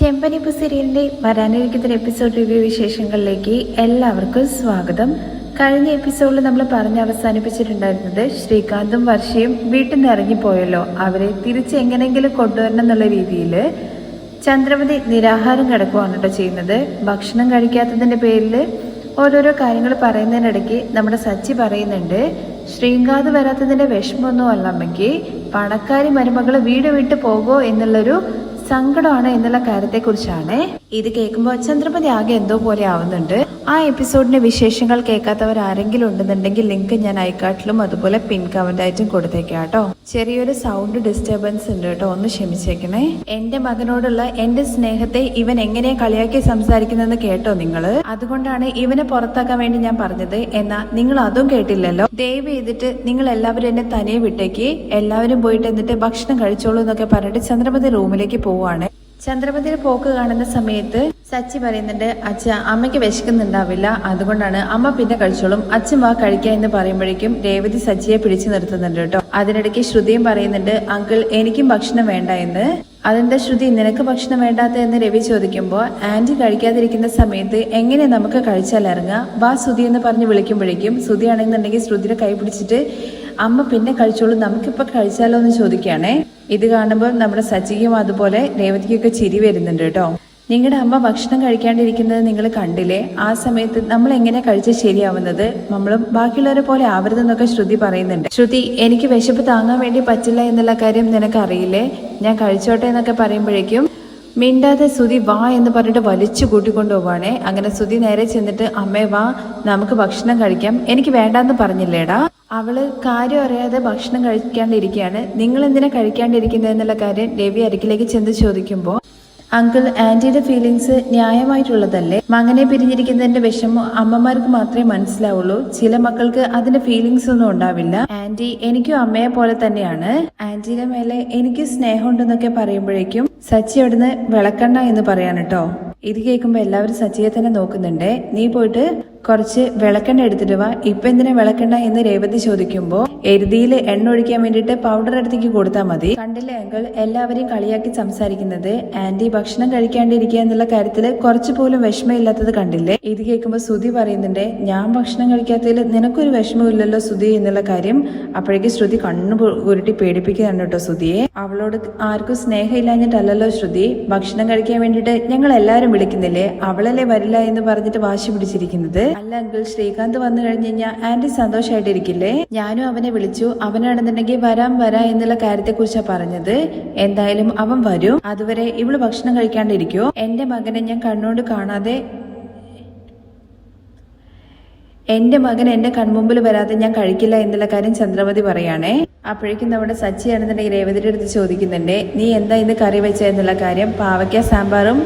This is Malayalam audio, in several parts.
ചെമ്പനിപ്പു സീരിയലിൻ്റെ വരാനിരിക്കുന്ന എപ്പിസോഡ് റിവ്യൂ വിശേഷങ്ങളിലേക്ക് എല്ലാവർക്കും സ്വാഗതം. കഴിഞ്ഞ എപ്പിസോഡിൽ നമ്മൾ പറഞ്ഞ് അവസാനിപ്പിച്ചിട്ടുണ്ടായിരുന്നത് ശ്രീകാന്തും വർഷയും വീട്ടിൽ നിന്ന് ഇറങ്ങിപ്പോയല്ലോ, അവരെ തിരിച്ച് എങ്ങനെയെങ്കിലും കൊണ്ടുവരണം എന്നുള്ള രീതിയിൽ ചന്ദ്രമതി നിരാഹാരം കിടക്കുകയാണ് കേട്ടോ ചെയ്യുന്നത്. ഭക്ഷണം കഴിക്കാത്തതിൻ്റെ പേരിൽ ഓരോരോ കാര്യങ്ങൾ പറയുന്നതിനിടയ്ക്ക് നമ്മുടെ സച്ചി പറയുന്നുണ്ട്, ശ്രീകാന്ത് വരാത്തതിൻ്റെ വിഷമമൊന്നും അല്ല അമ്മയ്ക്ക്, പണക്കാരി മരുമകൾ വീട് വിട്ട് പോകുമോ എന്നുള്ളൊരു സങ്കടമാണ് എന്നുള്ള കാര്യത്തെക്കുറിച്ചാണ്. ഇത് കേൾക്കുമ്പോൾ ചന്ദ്രമതി ആകെ എന്തോ പോലെ ആവുന്നുണ്ട്. ആ എപ്പിസോഡിന്റെ വിശേഷങ്ങൾ കേൾക്കാത്തവർ ആരെങ്കിലും ഉണ്ടെന്നുണ്ടെങ്കിൽ ലിങ്ക് ഞാൻ ഐക്കാട്ടിലും അതുപോലെ പിൻ കമന്റായിട്ടും കൊടുത്തേക്കാം കേട്ടോ. ചെറിയൊരു സൗണ്ട് ഡിസ്റ്റർബൻസ് ഉണ്ട് കേട്ടോ, ഒന്ന് ക്ഷമിച്ചേക്കണേ. എന്റെ മകനോടുള്ള എന്റെ സ്നേഹത്തെ ഇവൻ എങ്ങനെയാ കളിയാക്കി സംസാരിക്കുന്നതെന്ന് കേട്ടോ നിങ്ങള്, അതുകൊണ്ടാണ് ഇവനെ പുറത്താക്കാൻ വേണ്ടി ഞാൻ പറഞ്ഞത്. എന്നാ നിങ്ങൾ അതും കേട്ടില്ലല്ലോ. ദയവ് ചെയ്തിട്ട് നിങ്ങൾ എല്ലാവരും എന്നെ തനിയെ വിട്ടേക്ക്, എല്ലാവരും പോയിട്ട് എന്നിട്ട് ഭക്ഷണം കഴിച്ചോളൂ എന്നൊക്കെ പറഞ്ഞിട്ട് ചന്ദ്രമതി റൂമിലേക്ക് പോവാണ്. ചന്ദ്രമതിയുടെ പോക്ക് കാണുന്ന സമയത്ത് സച്ചി പറയുന്നുണ്ട്, അച്ഛ അമ്മയ്ക്ക് വിശക്കുന്നുണ്ടാവില്ല, അതുകൊണ്ടാണ് അമ്മ പിന്നെ കഴിച്ചോളും, അച്ഛൻ വാ കഴിക്കാം എന്ന് പറയുമ്പോഴേക്കും രേവതി സച്ചിയെ പിടിച്ചു നിർത്തുന്നുണ്ട് കേട്ടോ. അതിനിടയ്ക്ക് ശ്രുതിയും പറയുന്നുണ്ട്, അങ്കിൾ എനിക്കും ഭക്ഷണം വേണ്ട എന്ന്. അതെന്താ ശ്രുതി നിനക്ക് ഭക്ഷണം വേണ്ടാത്ത എന്ന് രവി ചോദിക്കുമ്പോൾ, ആന്റി കഴിക്കാതിരിക്കുന്ന സമയത്ത് എങ്ങനെ നമുക്ക് കഴിച്ചാൽ ഇറങ്ങാം, വാ ശ്രുതി എന്ന് പറഞ്ഞ് വിളിക്കുമ്പോഴേക്കും ശ്രുതി ആണെന്നുണ്ടെങ്കിൽ ശ്രുതിയുടെ കൈ പിടിച്ചിട്ട് അമ്മ പിന്നെ കഴിച്ചോളൂ, നമുക്കിപ്പോൾ കഴിച്ചാലോ എന്ന് ചോദിക്കുകയാണേ. ഇത് കാണുമ്പോൾ നമ്മുടെ സച്ചിക്കും അതുപോലെ രേവതിക്കൊക്കെ ചിരി വരുന്നുണ്ട് കേട്ടോ. നിങ്ങളുടെ അമ്മ ഭക്ഷണം കഴിക്കാണ്ടിരിക്കുന്നത് നിങ്ങൾ കണ്ടില്ലേ, ആ സമയത്ത് നമ്മൾ എങ്ങനെ കഴിച്ചാൽ ശരിയാവുന്നത്, നമ്മളും ബാക്കിയുള്ളവരെ പോലെ ആവരുതെന്നൊക്കെ ശ്രുതി പറയുന്നുണ്ട്. ശ്രുതി എനിക്ക് വിശപ്പ് താങ്ങാൻ വേണ്ടി പറ്റില്ല എന്നുള്ള കാര്യം നിനക്ക് അറിയില്ലേ, ഞാൻ കഴിച്ചോട്ടെ എന്നൊക്കെ പറയുമ്പോഴേക്കും മിണ്ടാതെ ശ്രുതി വാ എന്ന് പറഞ്ഞിട്ട് വലിച്ചു കൂട്ടിക്കൊണ്ടുപോവാണേ. അങ്ങനെ ശ്രുതി നേരെ ചെന്നിട്ട് അമ്മേ വാ നമുക്ക് ഭക്ഷണം കഴിക്കാം, എനിക്ക് വേണ്ടാന്ന് പറഞ്ഞില്ലേടാ. അവള് കാര്യം അറിയാതെ ഭക്ഷണം കഴിക്കാണ്ടിരിക്കുകയാണ്. നിങ്ങൾ എന്തിനാ കഴിക്കാണ്ടിരിക്കുന്നത് എന്നുള്ള കാര്യം രവി അരികിലേക്ക് ചെന്ന് ചോദിക്കുമ്പോൾ, അങ്കിൾ ആന്റിയുടെ ഫീലിങ്സ് ന്യായമായിട്ടുള്ളതല്ലേ, മകനെ പിരിഞ്ഞിരിക്കുന്നതിന്റെ വിഷമം അമ്മമാർക്ക് മാത്രമേ മനസ്സിലാവുള്ളൂ, ചില മക്കൾക്ക് അതിന്റെ ഫീലിങ്സ് ഒന്നും ഉണ്ടാവില്ല. ആന്റി എനിക്കും അമ്മയെ പോലെ തന്നെയാണ്, ആന്റിയുടെ മേലെ എനിക്ക് സ്നേഹമുണ്ടെന്നൊക്കെ പറയുമ്പോഴേക്കും സച്ചി അവിടുന്ന് വിളക്കണ്ണ എന്ന് പറയാൻ കേട്ടോ. ഇത് കേൾക്കുമ്പോൾ എല്ലാവരും സച്ചിയെ തന്നെ നോക്കുന്നുണ്ട്. നീ പോയിട്ട് കുറച്ച് വിളക്കെണ്ണ എടുത്തിട്ട് വാ, ഇപ്പൊ എന്തിനാ വിളക്കെണ്ണ എന്ന് രേവതി ചോദിക്കുമ്പോ, എരുതിയിൽ എണ്ണ ഒഴിക്കാൻ വേണ്ടിയിട്ട് പൗഡർ എടുത്തേക്ക് കൊടുത്താൽ മതി. കണ്ടില്ലേ അങ്കിൾ എല്ലാവരെയും കളിയാക്കി സംസാരിക്കുന്നത്, ആന്റി ഭക്ഷണം കഴിക്കാണ്ടിരിക്കുക എന്നുള്ള കാര്യത്തിൽ കുറച്ചു പോലും വിഷമമില്ലാത്തത് കണ്ടില്ലേ. ഇത് കേൾക്കുമ്പോൾ ശ്രുതി പറയുന്നുണ്ട്, ഞാൻ ഭക്ഷണം കഴിക്കാത്തതിൽ നിനക്കൊരു വിഷമമില്ലല്ലോ ശ്രുതി എന്നുള്ള കാര്യം. അപ്പോഴേക്ക് ശ്രുതി കണ്ണു ഉരുട്ടി പേടിപ്പിക്കുകയാണ് കേട്ടോ ശ്രുതിയെ. അവളോട് ആർക്കും സ്നേഹം ഇല്ലാഞ്ഞിട്ടല്ലോ ശ്രുതി, ഭക്ഷണം കഴിക്കാൻ വേണ്ടിയിട്ട് ഞങ്ങൾ എല്ലാവരും വിളിക്കുന്നില്ലേ, അവളല്ലേ വരില്ല എന്ന് പറഞ്ഞിട്ട് വാശി പിടിച്ചിരിക്കുന്നത്. അല്ല അങ്കിൾ ശ്രീകാന്ത് വന്നു കഴിഞ്ഞ് കഴിഞ്ഞാൽ ആന്റി സന്തോഷമായിട്ടിരിക്കില്ലേ, ഞാനും അവനെ വിളിച്ചു, അവനാണെന്നുണ്ടെങ്കിൽ വരാം എന്നുള്ള കാര്യത്തെ കുറിച്ചാണ് പറഞ്ഞത്. എന്തായാലും അവൻ വരും, അതുവരെ ഇവള് ഭക്ഷണം കഴിക്കാണ്ടിരിക്കോ, എന്റെ മകനെ ഞാൻ കണ്ണുകൊണ്ട് കാണാതെ, എന്റെ മകൻ എന്റെ കൺമുമ്പിൽ വരാതെ ഞാൻ കഴിക്കില്ല എന്നുള്ള കാര്യം ചന്ദ്രമതി പറയാണേ. അപ്പോഴേക്കും നമ്മുടെ സച്ചി ആണെന്നുണ്ടെങ്കിൽ രേവതിയുടെ അടുത്ത് ചോദിക്കുന്നുണ്ട്, നീ എന്താ ഇന്ന് കറി വെച്ച എന്നുള്ള കാര്യം. പാവയ്ക്ക സാമ്പാറും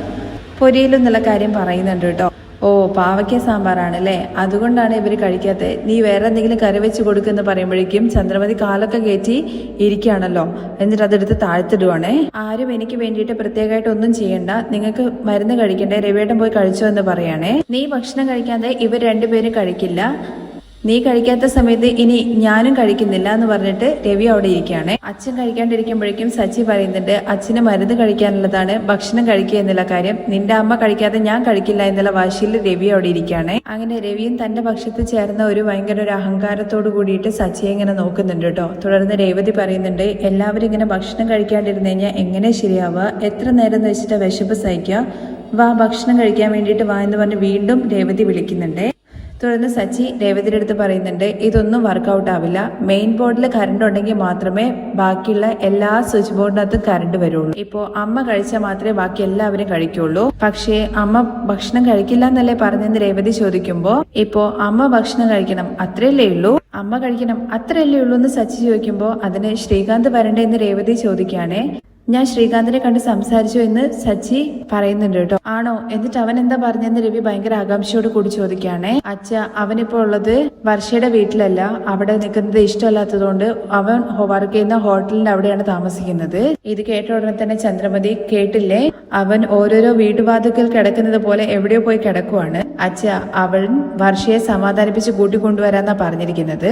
പൊരിയിലും എന്നുള്ള കാര്യം പറയുന്നുണ്ട് കേട്ടോ. ഓ പാവയ്ക്ക സാമ്പാറാണല്ലേ, അതുകൊണ്ടാണ് ഇവർ കഴിക്കാത്തത്, നീ വേറെ എന്തെങ്കിലും കറി വെച്ച് കൊടുക്കുമെന്ന് പറയുമ്പോഴേക്കും ചന്ദ്രമതി കാലൊക്കെ കയറ്റി ഇരിക്കുകയാണല്ലോ, എന്നിട്ട് അതെടുത്ത് താഴ്ത്തിടുവാണേ. ആരും എനിക്ക് വേണ്ടിയിട്ട് പ്രത്യേകമായിട്ട് ഒന്നും ചെയ്യണ്ട, നിങ്ങൾക്ക് മരുന്ന് കഴിക്കണ്ടേ, രവിയേട്ടൻ പോയി കഴിച്ചോ എന്ന് പറയാണേ. നീ ഭക്ഷണം കഴിക്കാതെ ഇവർ രണ്ടുപേരും കഴിക്കില്ല, നീ കഴിക്കാത്ത സമയത്ത് ഇനി ഞാനും കഴിക്കുന്നില്ല എന്ന് പറഞ്ഞിട്ട് രവി അവിടെ ഇരിക്കുകയാണ്. അച്ഛൻ കഴിക്കാണ്ടിരിക്കുമ്പോഴേക്കും സച്ചി പറയുന്നുണ്ട്, അച്ഛന് മരുന്ന് കഴിക്കാനുള്ളതാണ്, ഭക്ഷണം കഴിക്കുക എന്നുള്ള കാര്യം, നിന്റെ അമ്മ കഴിക്കാതെ ഞാൻ കഴിക്കില്ല എന്നുള്ള വാശിയിൽ രവി അവിടെ ഇരിക്കുകയാണ്. അങ്ങനെ രവിയും തന്റെ പക്ഷത്ത് ചേർന്ന ഒരു ഭയങ്കര ഒരു അഹങ്കാരത്തോട് കൂടിയിട്ട് സച്ചിയെ ഇങ്ങനെ നോക്കുന്നുണ്ട് കേട്ടോ. തുടർന്ന് രേവതി പറയുന്നുണ്ട്, എല്ലാവരും ഇങ്ങനെ ഭക്ഷണം കഴിക്കാണ്ടിരുന്നു കഴിഞ്ഞാൽ എങ്ങനെ ശരിയാവുക, എത്ര നേരം എന്ന് വെച്ചിട്ട് വിശപ്പ് സഹിക്കുക, വാ ഭക്ഷണം കഴിക്കാൻ വേണ്ടിയിട്ട് വാ എന്ന് പറഞ്ഞ് വീണ്ടും രേവതി വിളിക്കുന്നുണ്ട്. തുടർന്ന് സച്ചി രേവതിയുടെ അടുത്ത് പറയുന്നുണ്ട്, ഇതൊന്നും വർക്കൗട്ട് ആവില്ല, മെയിൻ ബോർഡിൽ കറണ്ട് ഉണ്ടെങ്കിൽ മാത്രമേ ബാക്കിയുള്ള എല്ലാ സ്വിച്ച് ബോർഡിനകത്തും കറണ്ട് വരുള്ളൂ. ഇപ്പോ അമ്മ കഴിച്ചാൽ മാത്രമേ ബാക്കി എല്ലാവരും കഴിക്കുള്ളൂ, പക്ഷേ അമ്മ ഭക്ഷണം കഴിക്കില്ല എന്നല്ലേ പറഞ്ഞെന്ന് രേവതി ചോദിക്കുമ്പോ, ഇപ്പോ അമ്മ ഭക്ഷണം കഴിക്കണം അത്രയല്ലേ ഉള്ളൂ, അമ്മ കഴിക്കണം അത്രയല്ലേ ഉള്ളൂ എന്ന് സച്ചി ചോദിക്കുമ്പോ, അതിന് ശ്രീകാന്ത് വരണ്ടേ എന്ന് രേവതി ചോദിക്കുകയാണേ. ഞാൻ ശ്രീകാന്തിനെ കണ്ട് സംസാരിച്ചു എന്ന് സച്ചി പറയുന്നുണ്ട് കേട്ടോ. ആണോ, എന്നിട്ട് അവൻ എന്താ പറഞ്ഞെന്ന് രവി ഭയങ്കര ആകാംക്ഷയോട് കൂടി ചോദിക്കുകയാണേ. അച്ഛ അവനിപ്പോ ഉള്ളത് വർഷയുടെ വീട്ടിലല്ല, അവിടെ നിൽക്കുന്നത് ഇഷ്ടമല്ലാത്തതുകൊണ്ട് അവൻ വർക്ക് ചെയ്യുന്ന ഹോട്ടലിന്റെ അവിടെയാണ് താമസിക്കുന്നത്. ഇത് കേട്ട ഉടനെ തന്നെ ചന്ദ്രമതി, കേട്ടില്ലേ, അവൻ ഓരോരോ വീട്ടുവാതിക്കൽ കിടക്കുന്നത് പോലെ എവിടെയോ പോയി കിടക്കുവാണ്. അച്ഛ അവൻ വർഷയെ സമാധാനിപ്പിച്ച് കൂട്ടിക്കൊണ്ടുവരാന്നാ പറഞ്ഞിരിക്കുന്നത്.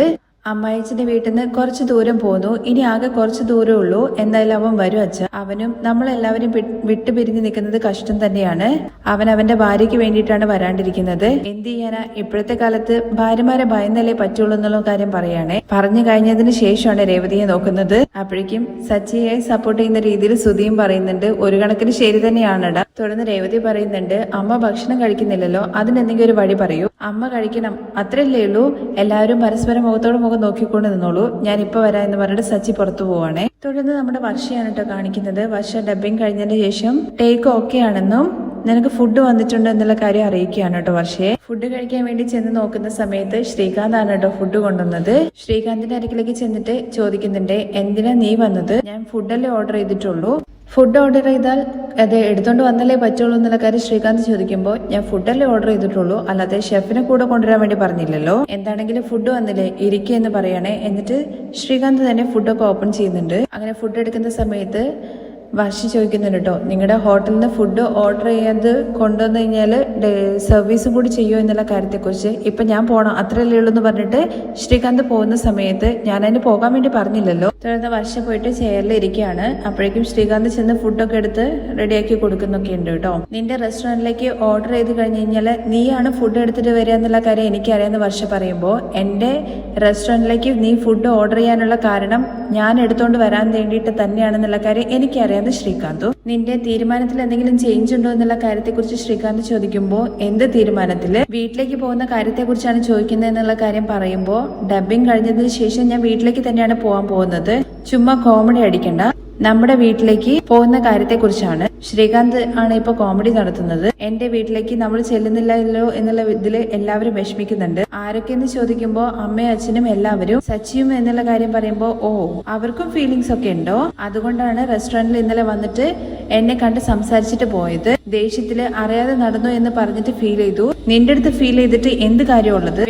അമ്മായിച്ചന്റെ വീട്ടിൽ നിന്ന് കുറച്ച് ദൂരം പോന്നു. ഇനി ആകെ കുറച്ച് ദൂരമേ ഉള്ളൂ. എന്തായാലും അവൻ വരും അച്ഛ. അവനും നമ്മളെല്ലാവരും വിട്ടുപിരിഞ്ഞ് നിൽക്കുന്നത് കഷ്ടം തന്നെയാണ്. അവൻ അവന്റെ ഭാര്യയ്ക്ക് വേണ്ടിയിട്ടാണ് വരാണ്ടിരിക്കുന്നത്. എന്ത് ചെയ്യാനാ, ഇപ്പോഴത്തെ കാലത്ത് ഭാര്യമാരെ ഭയന്നല്ലേ പറ്റുള്ളൂ എന്നുള്ള കാര്യം പറയാണേ. പറഞ്ഞു കഴിഞ്ഞതിന് ശേഷമാണ് രേവതിയെ നോക്കുന്നത്. അപ്പോഴേക്കും സച്ചിയെ സപ്പോർട്ട് ചെയ്യുന്ന രീതിയിൽ സുധിയും പറയുന്നുണ്ട്, ഒരു കണക്കിന് ശരി തന്നെയാണടാ. തുടർന്ന് രേവതി പറയുന്നുണ്ട്, അമ്മ ഭക്ഷണം കഴിക്കുന്നില്ലല്ലോ, അതിനെന്തെങ്കിലും ഒരു വഴി പറയൂ. അമ്മ കഴിക്കണം, അത്രയല്ലേ ഉള്ളൂ. എല്ലാവരും പരസ്പരം മുഖത്തോട് മുഖം നോക്കിക്കൊണ്ട് നിന്നോളൂ, ഞാൻ ഇപ്പൊ വരാം എന്ന് പറഞ്ഞിട്ട് സച്ചി പുറത്തു പോവാണേ. തുടർന്ന് നമ്മുടെ വർഷയാണ് കേട്ടോ കാണിക്കുന്നത്. വർഷ ഡബ്ബിങ് കഴിഞ്ഞതിന് ശേഷം ടേക്ക് ഓക്കെ ആണെന്നും നിനക്ക് ഫുഡ് വന്നിട്ടുണ്ട് എന്നുള്ള കാര്യം അറിയിക്കുകയാണ് കേട്ടോ വർഷയെ. ഫുഡ് കഴിക്കാൻ വേണ്ടി ചെന്ന് നോക്കുന്ന സമയത്ത് ശ്രീകാന്ത് ആണ് കേട്ടോ ഫുഡ് കൊണ്ടുവന്നത്. ശ്രീകാന്തിന്റെ അരികിലേക്ക് ചെന്നിട്ട് ചോദിക്കുന്നുണ്ട്, എന്തിനാ നീ വന്നത്? ഞാൻ ഫുഡല്ലേ ഓർഡർ ചെയ്തിട്ടുള്ളൂ. ഫുഡ് ഓർഡർ ചെയ്താൽ അത് എടുത്തോണ്ട് വന്നല്ലേ പറ്റുള്ളൂ എന്നുള്ള കാര്യം ശ്രീകാന്ത് ചോദിക്കുമ്പോൾ, ഞാൻ ഫുഡല്ലേ ഓർഡർ ചെയ്തിട്ടുള്ളൂ, അല്ലാതെ ഷെഫിനെ കൂടെ കൊണ്ടുവരാൻ വേണ്ടി പറഞ്ഞില്ലല്ലോ. എന്താണെങ്കിലും ഫുഡ് വന്നില്ലേ, ഇരിക്കുക എന്ന് പറയണേ. എന്നിട്ട് ശ്രീകാന്ത് തന്നെ ഫുഡൊക്കെ ഓപ്പൺ ചെയ്യുന്നുണ്ട്. അങ്ങനെ ഫുഡ് എടുക്കുന്ന സമയത്ത് വർഷ ചോദിക്കുന്നുണ്ട് കേട്ടോ, നിങ്ങളുടെ ഹോട്ടലിൽ നിന്ന് ഫുഡ് ഓർഡർ ചെയ്യാതെ കൊണ്ടുവന്നു കഴിഞ്ഞാല് സർവീസും കൂടി ചെയ്യുമോ എന്നുള്ള കാര്യത്തെക്കുറിച്ച്. ഇപ്പൊ ഞാൻ പോണം, അത്രയല്ലേ ഉള്ളൂ എന്ന് പറഞ്ഞിട്ട് ശ്രീകാന്ത് പോകുന്ന സമയത്ത് ഞാൻ അതിന് പോകാൻ വേണ്ടി പറഞ്ഞില്ലല്ലോ. തുടർന്ന് വർഷ പോയിട്ട് ചെയറിൽ ഇരിക്കുകയാണ്. അപ്പോഴേക്കും ശ്രീകാന്ത് ചെന്ന് ഫുഡൊക്കെ എടുത്ത് റെഡിയാക്കി കൊടുക്കുന്നൊക്കെ ഉണ്ട് കേട്ടോ. നിന്റെ റെസ്റ്റോറന്റിലേക്ക് ഓർഡർ ചെയ്ത് കഴിഞ്ഞ് കഴിഞ്ഞാല് നീയാണ് ഫുഡ് എടുത്തിട്ട് വരിക എന്നുള്ള കാര്യം എനിക്കറിയാമെന്ന് വർഷ പറയുമ്പോൾ, എന്റെ റെസ്റ്റോറന്റിലേക്ക് നീ ഫുഡ് ഓർഡർ ചെയ്യാനുള്ള കാരണം ഞാൻ എടുത്തോണ്ട് വരാൻ വേണ്ടിയിട്ട് തന്നെയാണെന്നുള്ള കാര്യം എനിക്കറിയാം ശ്രീകാന്ത്. നിന്റെ തീരുമാനത്തിൽ എന്തെങ്കിലും ചേഞ്ച് ഉണ്ടോ എന്നുള്ള കാര്യത്തെക്കുറിച്ച് ശ്രീകാന്ത് ചോദിക്കുമ്പോൾ, എന്ത് തീരുമാനത്തില്? വീട്ടിലേക്ക് പോകുന്ന കാര്യത്തെക്കുറിച്ചാണ് ചോദിക്കുന്നത് എന്നുള്ള കാര്യം പറയുമ്പോൾ, ഡബ്ബിംഗ് കഴിഞ്ഞതിന് ശേഷം ഞാൻ വീട്ടിലേക്ക് തന്നെയാണ് പോകാൻ പോകുന്നത്, ചുമ്മാ കോമഡി അടിക്കണ്ട, നമ്മുടെ വീട്ടിലേക്ക് പോകുന്ന കാര്യത്തെക്കുറിച്ചാണ്. ശ്രീകാന്ത് ആണ് ഇപ്പൊ കോമഡി നടത്തുന്നത്. എന്റെ വീട്ടിലേക്ക് നമ്മൾ ചെല്ലുന്നില്ലല്ലോ എന്നുള്ള ഇതില് എല്ലാവരും വിഷമിക്കുന്നുണ്ട്. ആരൊക്കെയെന്ന് ചോദിക്കുമ്പോ അമ്മയും അച്ഛനും എല്ലാവരും. സച്ചിയും എന്നുള്ള കാര്യം പറയുമ്പോ, ഓ അവർക്കും ഫീലിങ്സ് ഒക്കെ ഉണ്ടോ? അതുകൊണ്ടാണ് റെസ്റ്റോറന്റിൽ ഇന്നലെ വന്നിട്ട് എന്നെ കണ്ട് സംസാരിച്ചിട്ട് പോയത്. ദേഷ്യത്തില് അറിയാതെ നടന്നു എന്ന് പറഞ്ഞിട്ട് ഫീൽ ചെയ്തു. നിന്റെ അടുത്ത് ഫീൽ ചെയ്തിട്ട് എന്ത് കാര്യമുള്ളത്?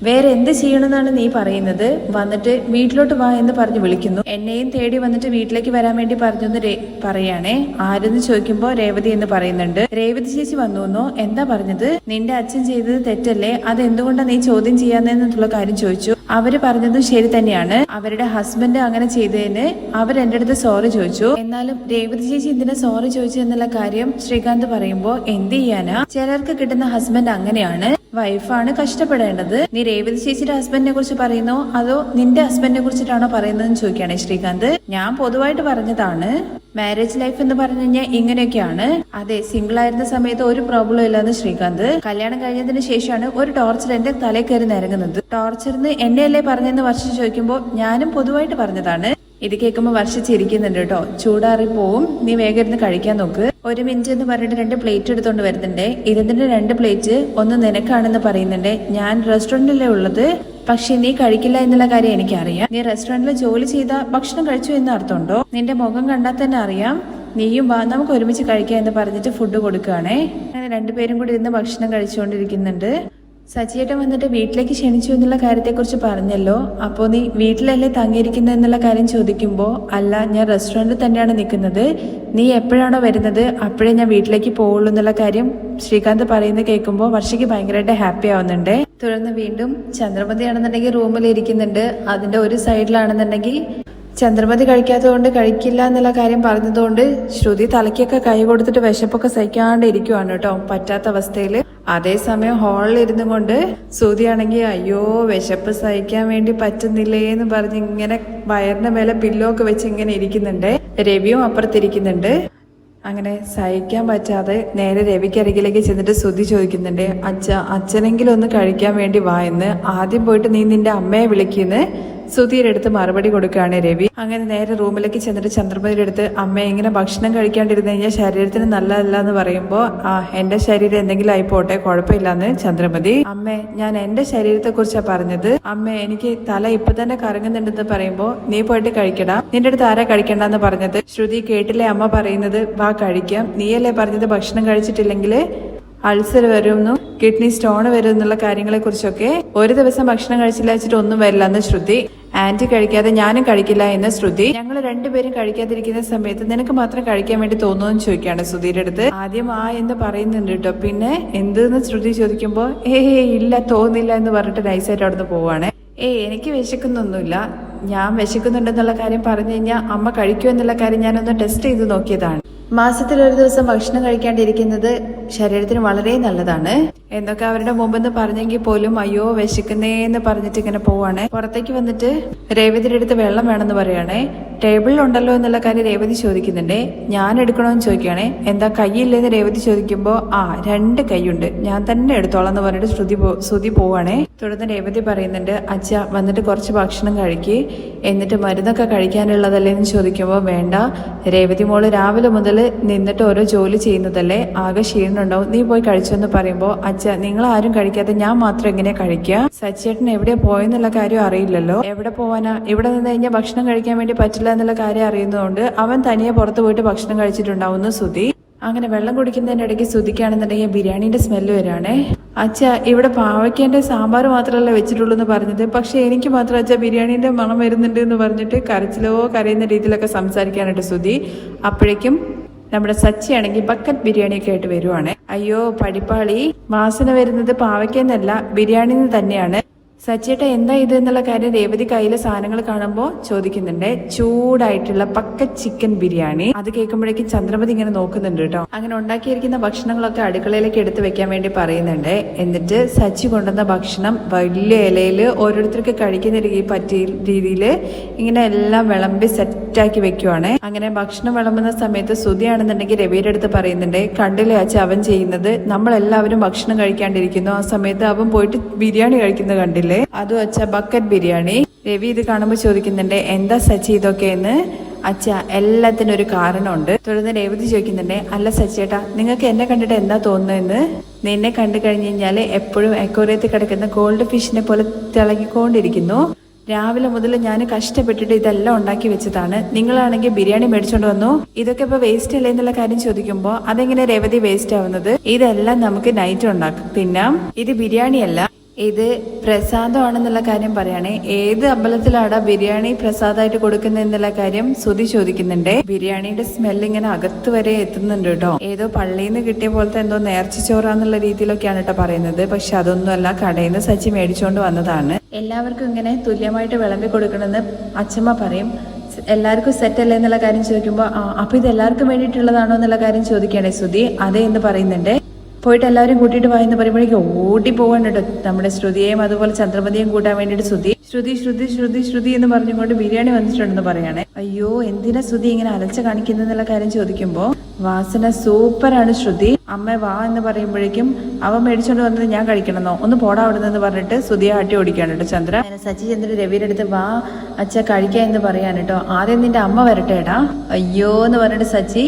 വേറെ എന്ത് ചെയ്യണമെന്നാണ് നീ പറയുന്നത്? വന്നിട്ട് വീട്ടിലോട്ട് വാ എന്ന് പറഞ്ഞ് വിളിക്കുന്നു. എന്നെയും തേടി വന്നിട്ട് വീട്ടിലേക്ക് വരാൻ വേണ്ടി പറഞ്ഞു പറയാണേ. ആരെന്ന് ചോദിക്കുമ്പോ രേവതി എന്ന് പറയുന്നുണ്ട്. രേവതി ചേച്ചി വന്നു. എന്താ പറഞ്ഞത്? നിന്റെ അച്ഛൻ ചെയ്തത് തെറ്റല്ലേ, അത് എന്തുകൊണ്ടാണ് നീ ചോദ്യം ചെയ്യാന്നുള്ള കാര്യം ചോദിച്ചു. അവര് പറഞ്ഞതും ശരി തന്നെയാണ്. അവരുടെ ഹസ്ബൻഡ് അങ്ങനെ ചെയ്തതിന് അവരെന്റെ അടുത്ത് സോറി ചോദിച്ചു. എന്നാലും രേവതി ചേച്ചി എന്തിനാ സോറി ചോദിച്ചു എന്നുള്ള കാര്യം ശ്രീകാന്ത് പറയുമ്പോ, എന്ത് ചെയ്യാനാ, ചിലർക്ക് കിട്ടുന്ന ഹസ്ബൻഡ് അങ്ങനെയാണ്. വൈഫാണ് കഷ്ടപ്പെടേണ്ടത്. നീ രേവതി ചേച്ചിയുടെ ഹസ്ബൻഡിനെ കുറിച്ച് പറയുന്നോ അതോ നിന്റെ ഹസ്ബൻഡിനെ കുറിച്ചിട്ടാണോ പറയുന്നതെന്ന് ചോദിക്കുകയാണ് ശ്രീകാന്ത്. ഞാൻ പൊതുവായിട്ട് പറഞ്ഞതാണ്. മാരേജ് ലൈഫ് എന്ന് പറഞ്ഞു കഴിഞ്ഞാൽ ഇങ്ങനെയൊക്കെയാണ്. അതെ, സിംഗിൾ ആയിരുന്ന സമയത്ത് ഒരു പ്രോബ്ലം ഇല്ലാന്ന് ശ്രീകാന്ത്. കല്യാണം കഴിഞ്ഞതിന് ശേഷമാണ് ഒരു ടോർച്ചർ എന്റെ തലയിൽ കയറി നിരങ്ങുന്നത്. ടോർച്ചറിന് എന്നെയല്ലേ പറഞ്ഞെന്ന് വർഷം ചോദിക്കുമ്പോൾ ഞാനും പൊതുവായിട്ട് പറഞ്ഞതാണ്. ഇത് കേൾക്കുമ്പോൾ വർഷം ചിരിക്കുന്നുണ്ട് കേട്ടോ. ചൂടാറി പോവും, നീ വേഗം ഇരുന്ന് കഴിക്കാൻ നോക്ക്. 1 മിനിറ്റ് എന്ന് പറഞ്ഞിട്ട് 2 പ്ലേറ്റ് എടുത്തോണ്ട് വരുന്നുണ്ട്. ഇതിന്റെ 2 പ്ലേറ്റ് ഒന്ന് നിനക്കാണെന്ന് പറയുന്നുണ്ട്. ഞാൻ റെസ്റ്റോറന്റിലേ ഉള്ളത്, പക്ഷെ നീ കഴിക്കില്ല എന്നുള്ള കാര്യം എനിക്കറിയാം. നീ റെസ്റ്റോറന്റിൽ ജോലി ചെയ്ത ഭക്ഷണം കഴിച്ചു എന്ന് അർത്ഥമുണ്ടോ? നിന്റെ മുഖം കണ്ടാൽ തന്നെ അറിയാം. നീയും വാ, നമുക്ക് ഒരുമിച്ച് കഴിക്കാം എന്ന് പറഞ്ഞിട്ട് ഫുഡ് കൊടുക്കുകയാണേ. അങ്ങനെ 2 പേരും കൂടി ഇരുന്ന് ഭക്ഷണം കഴിച്ചുകൊണ്ടിരിക്കുന്നുണ്ട്. സച്ചിയേട്ടൻ വന്നിട്ട് വീട്ടിലേക്ക് ക്ഷണിച്ചു എന്നുള്ള കാര്യത്തെക്കുറിച്ച് പറഞ്ഞല്ലോ. അപ്പോൾ നീ വീട്ടിലല്ലേ തങ്ങിയിരിക്കുന്നത് എന്നുള്ള കാര്യം ചോദിക്കുമ്പോൾ, അല്ല, ഞാൻ റെസ്റ്റോറന്റിൽ തന്നെയാണ് നിൽക്കുന്നത്. നീ എപ്പോഴാണോ വരുന്നത് അപ്പോഴേ ഞാൻ വീട്ടിലേക്ക് പോവുള്ളൂ എന്നുള്ള കാര്യം ശ്രീകാന്ത് പറയുന്നത് കേൾക്കുമ്പോൾ വർഷയ്ക്ക് ഭയങ്കരമായിട്ട് ഹാപ്പി ആവുന്നുണ്ട്. തുടർന്ന് വീണ്ടും ചന്ദ്രമതി ആണെന്നുണ്ടെങ്കിൽ റൂമിൽ ഇരിക്കുന്നുണ്ട്. അതിന്റെ ഒരു സൈഡിലാണെന്നുണ്ടെങ്കിൽ ചന്ദ്രമതി കഴിക്കാത്തതുകൊണ്ട് കഴിക്കില്ല എന്നുള്ള കാര്യം പറഞ്ഞതുകൊണ്ട് ശ്രുതി തലയ്ക്കൊക്കെ കൈ കൊടുത്തിട്ട് വിശപ്പൊക്കെ സഹിക്കാണ്ട് ഇരിക്കുവാണ് കേട്ടോ, പറ്റാത്ത അവസ്ഥയില്. അതേസമയം ഹാളിൽ ഇരുന്നു കൊണ്ട് ശ്രുതിയാണെങ്കിൽ അയ്യോ വിശപ്പ് സഹിക്കാൻ വേണ്ടി പറ്റുന്നില്ലേ എന്ന് പറഞ്ഞ് ഇങ്ങനെ വയറിന്റെ മേലെ പില്ലോ ഒക്കെ വെച്ച് ഇങ്ങനെ ഇരിക്കുന്നുണ്ട്. രവിയും അപ്പുറത്തിരിക്കുന്നുണ്ട്. അങ്ങനെ സഹിക്കാൻ പറ്റാതെ നേരെ രവിക്കരികിലേക്ക് ചെന്നിട്ട് ശ്രുതി ചോദിക്കുന്നുണ്ട്, അച്ഛനെങ്കിലും ഒന്ന് കഴിക്കാൻ വേണ്ടി വാ എന്ന്. ആദ്യം പോയിട്ട് നീ നിന്റെ അമ്മയെ വിളിക്കുന്ന് ശ്രുതിയുടെ അടുത്ത് മറുപടി കൊടുക്കുകയാണ് രവി. അങ്ങനെ നേരെ റൂമിലേക്ക് ചെന്നിട്ട് ചന്ദ്രമതിയുടെ അടുത്ത്, അമ്മ ഇങ്ങനെ ഭക്ഷണം കഴിക്കാണ്ടിരുന്നു കഴിഞ്ഞാൽ ശരീരത്തിന് നല്ലതല്ല എന്ന് പറയുമ്പോൾ, എന്റെ ശരീരം എന്തെങ്കിലും ആയിപ്പോട്ടെ, കുഴപ്പമില്ലാന്ന് ചന്ദ്രമതി. അമ്മേ, ഞാൻ എന്റെ ശരീരത്തെ കുറിച്ചാ പറഞ്ഞത്. അമ്മ, എനിക്ക് തല ഇപ്പൊ തന്നെ കറങ്ങുന്നുണ്ടെന്ന് പറയുമ്പോ, നീ പോയിട്ട് കഴിക്കടാ, നിന്റെ അടുത്ത് ആരാ കഴിക്കണ്ടെന്ന് പറഞ്ഞത്? ശ്രുതി കേട്ടില്ലേ അമ്മ പറയുന്നത്? വാ കഴിക്കാം. നീയല്ലേ പറഞ്ഞത് ഭക്ഷണം കഴിച്ചിട്ടില്ലെങ്കിൽ അൾസർ വരുന്നു, കിഡ്നി സ്റ്റോൺ വരും എന്നുള്ള കാര്യങ്ങളെ കുറിച്ചൊക്കെ. ഒരു ദിവസം ഭക്ഷണം കഴിച്ചില്ല വെച്ചിട്ട് ഒന്നും വരില്ല എന്ന് ശ്രുതി. ആന്റി കഴിക്കാതെ ഞാനും കഴിക്കില്ല എന്ന് ശ്രുതി. ഞങ്ങൾ 2 പേരും കഴിക്കാതിരിക്കുന്ന സമയത്ത് നിനക്ക് മാത്രം കഴിക്കാൻ വേണ്ടി തോന്നുമെന്ന് ചോദിക്കുകയാണ് ശ്രുതിയുടെ അടുത്ത്. ആദ്യം എന്ന് പറയുന്നുണ്ട് കേട്ടോ. പിന്നെ എന്തെന്ന് ശ്രുതി ചോദിക്കുമ്പോൾ ഇല്ല തോന്നില്ല എന്ന് പറഞ്ഞിട്ട് നൈസായിട്ട് അവിടുന്ന് പോവാണ്. എനിക്ക് വിശക്കുന്നൊന്നുമില്ല. ഞാൻ വിശക്കുന്നുണ്ടെന്നുള്ള കാര്യം പറഞ്ഞു കഴിഞ്ഞാൽ അമ്മ കഴിക്കുമോ എന്നുള്ള കാര്യം ഞാനൊന്ന് ടെസ്റ്റ് ചെയ്ത് നോക്കിയതാണ്. മാസത്തിൽ ഒരു ദിവസം ഭക്ഷണം കഴിക്കാണ്ടിരിക്കുന്നത് ശരീരത്തിന് വളരെ നല്ലതാണ് എന്നൊക്കെ അവരുടെ മുമ്പെന്ന് പറഞ്ഞെങ്കിൽ പോലും അയ്യോ വിശക്കുന്നേന്ന് പറഞ്ഞിട്ട് ഇങ്ങനെ പോവാണ്. പുറത്തേക്ക് വന്നിട്ട് രേവതിയുടെ അടുത്ത് വെള്ളം വേണമെന്ന് പറയുകയാണേ. ടേബിളിൽ ഉണ്ടല്ലോ എന്നുള്ള കാര്യം രേവതി ചോദിക്കുന്നുണ്ട്. ഞാൻ എടുക്കണമെന്ന് ചോദിക്കുകയാണേ. എന്താ കൈയില്ലെന്ന് രേവതി ചോദിക്കുമ്പോൾ 2 കൈയുണ്ട്, ഞാൻ തന്നെ എടുത്തോളാം എന്ന് പറഞ്ഞിട്ട് ശ്രുതി പോവാണേ. തുടർന്ന് രേവതി പറയുന്നുണ്ട്, അച്ഛ വന്നിട്ട് കുറച്ച് ഭക്ഷണം കഴിക്ക്, എന്നിട്ട് മരുന്നൊക്കെ കഴിക്കാനുള്ളതല്ലേ എന്ന് ചോദിക്കുമ്പോൾ വേണ്ട, രേവതി മോള് രാവിലെ മുതൽ നിന്നിട്ട് ഓരോ ജോലി ചെയ്യുന്നതല്ലേ, ആകെ ക്ഷീണുണ്ടാവും, നീ പോയി കഴിച്ചെന്ന് പറയുമ്പോൾ അച്ഛ നിങ്ങൾ ആരും കഴിക്കാതെ ഞാൻ മാത്രം എങ്ങനെയാ കഴിക്കുക? സച്ചേട്ടൻ എവിടെയാ പോയെന്നുള്ള കാര്യം അറിയില്ലല്ലോ. എവിടെ പോവാനാ? ഇവിടെ നിന്ന് കഴിഞ്ഞാൽ ഭക്ഷണം കഴിക്കാൻ വേണ്ടി പറ്റില്ല എന്നുള്ള കാര്യം അറിയുന്നതുകൊണ്ട് അവൻ തനിയെ പുറത്ത് പോയിട്ട് ഭക്ഷണം കഴിച്ചിട്ടുണ്ടാവുന്നു ശ്രുതി. അങ്ങനെ വെള്ളം കുടിക്കുന്നതിന്റെ ഇടയ്ക്ക് ശ്രുതിക്കാണെന്നുണ്ടെങ്കിൽ ബിരിയാണിന്റെ സ്മെല്ല് വരികയാണേ. അച്ഛ ഇവിടെ പാവയ്ക്കേന്റെ സാമ്പാർ മാത്രമല്ല വെച്ചിട്ടുള്ളൂ എന്ന് പറഞ്ഞത്, പക്ഷെ എനിക്ക് മാത്രം അച്ഛ ബിരിയാണീന്റെ മണം വരുന്നുണ്ട് എന്ന് പറഞ്ഞിട്ട് കരയുന്ന രീതിയിലൊക്കെ സംസാരിക്കാനായിട്ട് ശ്രുതി. അപ്പോഴേക്കും നമ്മുടെ സച്ചിയാണെങ്കിൽ ബക്കറ്റ് ബിരിയാണിയൊക്കെ ആയിട്ട് വരുവാണ്. അയ്യോ പടിപ്പാളി, വാസന വരുന്നത് പാവയ്ക്കെന്നല്ല ബിരിയാണിന്ന് തന്നെയാണ്. സച്ചിയേട്ട എന്താ ഇത് എന്നുള്ള കാര്യം രേവതി കയ്യിലെ സാധനങ്ങൾ കാണുമ്പോൾ ചോദിക്കുന്നുണ്ട്. ചൂടായിട്ടുള്ള ബക്കറ്റ് ചിക്കൻ ബിരിയാണി. അത് കേൾക്കുമ്പോഴേക്കും ചന്ദ്രമതി ഇങ്ങനെ നോക്കുന്നുണ്ട് കേട്ടോ. അങ്ങനെ ഉണ്ടാക്കിയിരിക്കുന്ന ഭക്ഷണങ്ങളൊക്കെ അടുക്കളയിലേക്ക് എടുത്തു വെക്കാൻ വേണ്ടി പറയുന്നുണ്ട്. എന്നിട്ട് സച്ചി കൊണ്ടുവന്ന ഭക്ഷണം വലിയ ഇലയിൽ ഓരോരുത്തർക്ക് കഴിക്കുന്ന പറ്റിയ രീതിയിൽ ഇങ്ങനെ എല്ലാം വിളമ്പി സെറ്റാക്കി വെക്കുവാണ്. അങ്ങനെ ഭക്ഷണം വിളമ്പുന്ന സമയത്ത് ശ്രുതിയാണെന്നുണ്ടെങ്കിൽ രവിയുടെ അടുത്ത് പറയുന്നുണ്ട്, കണ്ടില്ലേ അച്ഛ അവൻ ചെയ്യുന്നത്, നമ്മളെല്ലാവരും ഭക്ഷണം കഴിക്കാണ്ടിരിക്കുന്നു, ആ സമയത്ത് അവൻ പോയിട്ട് ബിരിയാണി കഴിക്കുന്നത് കണ്ടില്ലേ, അതും അച്ഛ ബക്കറ്റ് ബിരിയാണി. രവി ഇത് കാണുമ്പോൾ ചോദിക്കുന്നുണ്ട്, എന്താ സച്ചി ഇതൊക്കെ എന്ന്. അച്ഛ എല്ലാത്തിനും ഒരു കാരണമുണ്ട്. തുടർന്ന് രേവതി ചോദിക്കുന്നുണ്ട്, അല്ല സച്ചേട്ടാ നിങ്ങൾക്ക് എന്നെ കണ്ടിട്ട് എന്താ തോന്നുന്നതെന്ന്. നിന്നെ കണ്ടു കഴിഞ്ഞു കഴിഞ്ഞാൽ എപ്പോഴും അക്വേറിയത്തിൽ കിടക്കുന്ന ഗോൾഡ് ഫിഷിനെ പോലെ തിളങ്ങിക്കൊണ്ടിരിക്കുന്നു. രാവിലെ മുതൽ ഞാൻ കഷ്ടപ്പെട്ടിട്ട് ഇതെല്ലാം ഉണ്ടാക്കി വെച്ചതാണ്, നിങ്ങളാണെങ്കിൽ ബിരിയാണി മേടിച്ചോണ്ട് വന്നു, ഇതൊക്കെ ഇപ്പൊ വേസ്റ്റ് അല്ലേ എന്നുള്ള കാര്യം ചോദിക്കുമ്പോൾ അതെങ്ങനെ രേവതി വേസ്റ്റ് ആവുന്നത്, ഇതെല്ലാം നമുക്ക് നൈറ്റ് ഉണ്ടാക്കും, പിന്നെ ഇത് ബിരിയാണിയല്ല ഇത് പ്രസാദമാണെന്നുള്ള കാര്യം പറയണേ. ഏത് അമ്പലത്തിലാടാ ബിരിയാണി പ്രസാദമായിട്ട് കൊടുക്കുന്നത് എന്നുള്ള കാര്യം ശ്രുതി ചോദിക്കുന്നുണ്ട്. ബിരിയാണിയുടെ സ്മെല്ല് ഇങ്ങനെ അകത്ത് വരെ എത്തുന്നുണ്ട് കേട്ടോ. ഏതോ പള്ളിയിൽ നിന്ന് കിട്ടിയ പോലത്തെ എന്തോ നേർച്ചച്ചോറാന്നുള്ള രീതിയിലൊക്കെയാണ് കേട്ടോ പറയുന്നത്. പക്ഷെ അതൊന്നുമല്ല, കടയിൽ നിന്ന് സച്ചി മേടിച്ചുകൊണ്ട് വന്നതാണ്. എല്ലാവർക്കും ഇങ്ങനെ തുല്യമായിട്ട് വിളമ്പി കൊടുക്കണമെന്ന് അച്ഛമ്മ പറയും. എല്ലാവർക്കും സെറ്റ് അല്ലേ എന്നുള്ള കാര്യം ചോദിക്കുമ്പോൾ അപ്പൊ ഇത് എല്ലാവർക്കും വേണ്ടിയിട്ടുള്ളതാണോ എന്നുള്ള കാര്യം ചോദിക്കുകയാണെ ശ്രുതി. അതേ എന്ന് പറയുന്നുണ്ട്. പോയിട്ട് എല്ലാവരും കൂട്ടിയിട്ട് വായെന്ന് പറയുമ്പോഴേക്കും ഓടി പോകാൻ കേട്ടോ. നമ്മുടെ ശ്രുതിയെയും അതുപോലെ ചന്ദ്രമതിയെയും കൂട്ടാൻ വേണ്ടിയിട്ട് ശ്രുതി എന്ന് പറഞ്ഞുകൊണ്ട് ബിരിയാണി വന്നിട്ടുണ്ടെന്ന് പറയണേ. അയ്യോ എന്തിനാ ശ്രുതി ഇങ്ങനെ അലച്ച കാണിക്കുന്നുള്ള കാര്യം ചോദിക്കുമ്പോൾ വാസന സൂപ്പറാണ് ശ്രുതി, അമ്മ വാ എന്ന് പറയുമ്പോഴേക്കും അവൻ മേടിച്ചോണ്ട് വന്നത് ഞാൻ കഴിക്കണമെന്നോ, ഒന്ന് പോടാ അവിടെ നിന്ന് പറഞ്ഞിട്ട് ശ്രുതിയെ ആട്ടി ഓടിക്കാണ് കേട്ടോ ചന്ദ്ര. സച്ചി ചന്ദ്ര രവിയുടെ അടുത്ത് വാ അച്ഛ കഴിക്കാൻ എന്ന് പറയാൻ കേട്ടോ. ആദ്യം നിന്റെ അമ്മ വരട്ടേടാ. അയ്യോ എന്ന് പറഞ്ഞിട്ട് സച്ചി,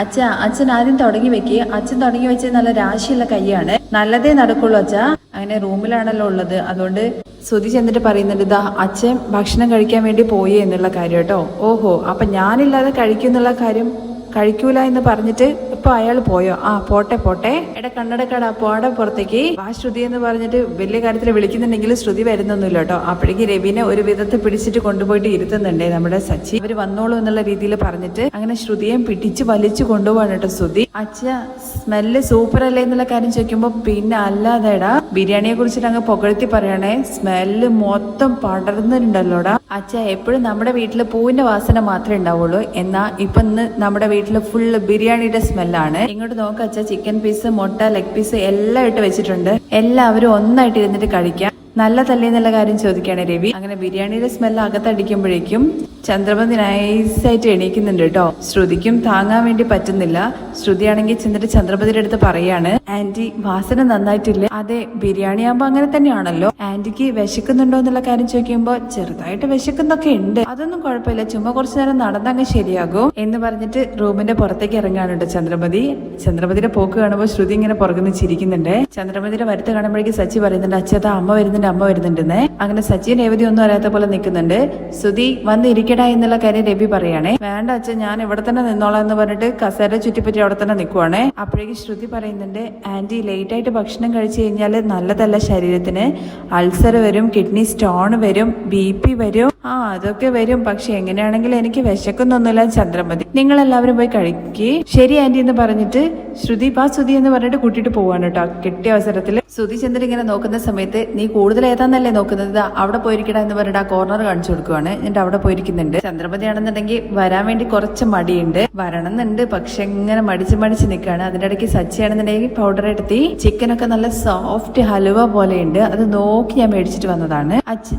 അച്ഛൻ ആദ്യം തുടങ്ങി വെക്ക്, അച്ഛൻ തുടങ്ങി വെച്ചത് നല്ല രാശിയുള്ള കൈയാണ്, നല്ലതേ നടക്കുള്ളൂ അച്ഛ. അങ്ങനെ റൂമിലാണല്ലോ ഉള്ളത്, അതുകൊണ്ട് ശ്രുതി ചെന്നിട്ട് പറയുന്നുണ്ട്, ഇതാ അച്ഛൻ ഭക്ഷണം കഴിക്കാൻ വേണ്ടി പോയി എന്നുള്ള കാര്യം കേട്ടോ. ഓഹോ അപ്പൊ ഞാനില്ലാതെ കഴിക്കുന്നുള്ള കാര്യം കഴിക്കൂല എന്ന് പറഞ്ഞിട്ട് ഇപ്പൊ അയാൾ പോയോ? പോട്ടെ എടാ കണ്ണടക്കടാ പോടെ പുറത്തേക്ക് വാ ശ്രുതി എന്ന് പറഞ്ഞിട്ട് വലിയ കാര്യത്തിൽ വിളിക്കുന്നുണ്ടെങ്കിൽ ശ്രുതി വരുന്നൊന്നുമില്ല കേട്ടോ. അപ്പോഴേക്ക് രവിനെ ഒരു വിധത്തിൽ പിടിച്ചിട്ട് കൊണ്ടുപോയിട്ട് ഇരുത്തുന്നുണ്ടേ നമ്മുടെ സച്ചി. ഇവര് വന്നോളൂ എന്നുള്ള രീതിയിൽ പറഞ്ഞിട്ട് അങ്ങനെ ശ്രുതിയെ പിടിച്ച് വലിച്ചു കൊണ്ടുപോവാണ് കേട്ടോ ശ്രുതി. അച്ഛ സ്മെല്ല് സൂപ്പർ അല്ലേ എന്നുള്ള കാര്യം ചോദിക്കുമ്പോ പിന്നെ അല്ലാതെടാ ബിരിയാണിയെ കുറിച്ചിട്ട് അങ്ങ് പുകഴ്ത്തി പറയണേ, സ്മെല്ല് മൊത്തം പടർന്നിട്ടുണ്ടല്ലോടാ. അച്ഛ എപ്പോഴും നമ്മുടെ വീട്ടില് പൂവിന്റെ വാസന മാത്രമേ ഉണ്ടാവുള്ളൂ, എന്നാ ഇപ്പൊ ഇന്ന് നമ്മുടെ വീട്ടില് ഫുള്ള് ബിരിയാണിയുടെ സ്മെല്ലാണ്. ഇങ്ങോട്ട് നോക്ക അച്ഛ, ചിക്കൻ പീസ്, മുട്ട, ലെഗ് പീസ് എല്ലാം ഇട്ട് വെച്ചിട്ടുണ്ട്, എല്ലാവരും ഒന്നായിട്ട് ഇരുന്നിട്ട് കഴിക്കാം, നല്ലതല്ലേ എന്നുള്ള കാര്യം ചോദിക്കുകയാണ് രവി. അങ്ങനെ ബിരിയാണിയുടെ സ്മെല്ല് അകത്തടിക്കുമ്പോഴേക്കും ചന്ദ്രമതി നൈസായിട്ട് എണീക്കുന്നുണ്ട് കേട്ടോ. ശ്രുതിക്കും താങ്ങാൻ വേണ്ടി പറ്റുന്നില്ല. ശ്രുതിയാണെങ്കിൽ ചെന്നിട്ട് ചന്ദ്രമതിയുടെ അടുത്ത് പറയാണ്, ആന്റി വാസന നന്നായിട്ടില്ലേ? അതെ ബിരിയാണി ആകുമ്പോ അങ്ങനെ തന്നെയാണല്ലോ. ആന്റിക്ക് വിശക്കുന്നുണ്ടോ എന്നുള്ള കാര്യം ചോദിക്കുമ്പോ ചെറുതായിട്ട് വിശക്കുന്നൊക്കെ ഉണ്ട്, അതൊന്നും കുഴപ്പമില്ല, ചുമ്മാ കുറച്ചു നേരം നടന്നങ്ങ് ശരിയാകും എന്ന് പറഞ്ഞിട്ട് റൂമിന്റെ പുറത്തേക്ക് ഇറങ്ങാനുണ്ട് ചന്ദ്രമതി. ചന്ദ്രമതിയുടെ പോക്ക് കാണുമ്പോൾ ശ്രുതി ഇങ്ങനെ പുറകുന്ന് ചിരിക്കുന്നുണ്ട്. ചന്ദ്രമതിയുടെ വരുത്ത് കാണുമ്പോഴേക്കും സച്ചി പറയുന്നുണ്ട്, അച്ഛതാ അമ്മ വരുന്നുണ്ടെന്ന്. അങ്ങനെ സച്ചി രേവതി ഒന്നും അറിയാത്ത പോലെ നിൽക്കുന്നുണ്ട്. ശ്രുതി വന്ന് ഇരിക്കടാ എന്നുള്ള കാര്യം രവി പറയണേ. വേണ്ട അച്ഛൻ ഞാൻ ഇവിടെ തന്നെ നിന്നോളാം എന്ന് പറഞ്ഞിട്ട് കസേര ചുറ്റിപ്പറ്റി അവിടെ തന്നെ നിൽക്കുവാണേ. അപ്പോഴേക്കും ശ്രുതി പറയുന്നുണ്ട്, ആന്റി ലേറ്റ് ആയിട്ട് ഭക്ഷണം കഴിച്ചു കഴിഞ്ഞാൽ നല്ലതല്ല ശരീരത്തിന്, അൾസർ വരും, കിഡ്നി സ്റ്റോൺ വരും, BP വരും, അതൊക്കെ വരും, പക്ഷെ എങ്ങനെയാണെങ്കിലും എനിക്ക് വിശക്കുന്നൊന്നുമില്ല ചന്ദ്രമതി, നിങ്ങൾ എല്ലാവരും പോയി കഴിക്കേ. ശരി ആന്റി എന്ന് പറഞ്ഞിട്ട് ശ്രുതി എന്ന് പറഞ്ഞിട്ട് കൂട്ടിട്ട് പോവാണ് കേട്ടോ. കിട്ടിയ അവസരത്തിൽ ശ്രുതി ചന്ദ്രൻ ഇങ്ങനെ നോക്കുന്ന സമയത്ത് നീ കൂടുതൽ ഏതാന്നല്ലേ നോക്കുന്നത്, അവിടെ പോയിരിക്കട എന്ന് പറഞ്ഞിട്ട് ആ കോർണർ കാണിച്ചു കൊടുക്കുവാണ്. എന്നിട്ട് അവിടെ പോയിരിക്കുന്നുണ്ട്. ചന്ദ്രമതി ആണെന്നുണ്ടെങ്കിൽ വരാൻ വേണ്ടി കുറച്ച് മടിയുണ്ട്, വരണമെന്നുണ്ട്, പക്ഷെ ഇങ്ങനെ മടിച്ച് നിൽക്കുകയാണ്. അതിന്റെ ഇടയ്ക്ക് സച്ചിയാണെന്നുണ്ടെങ്കിൽ പൗഡർ എടുത്തി ചിക്കനൊക്കെ നല്ല സോഫ്റ്റ് ഹലുവ പോലെയുണ്ട്, അത് നോക്കി ഞാൻ മേടിച്ചിട്ട് വന്നതാണ്.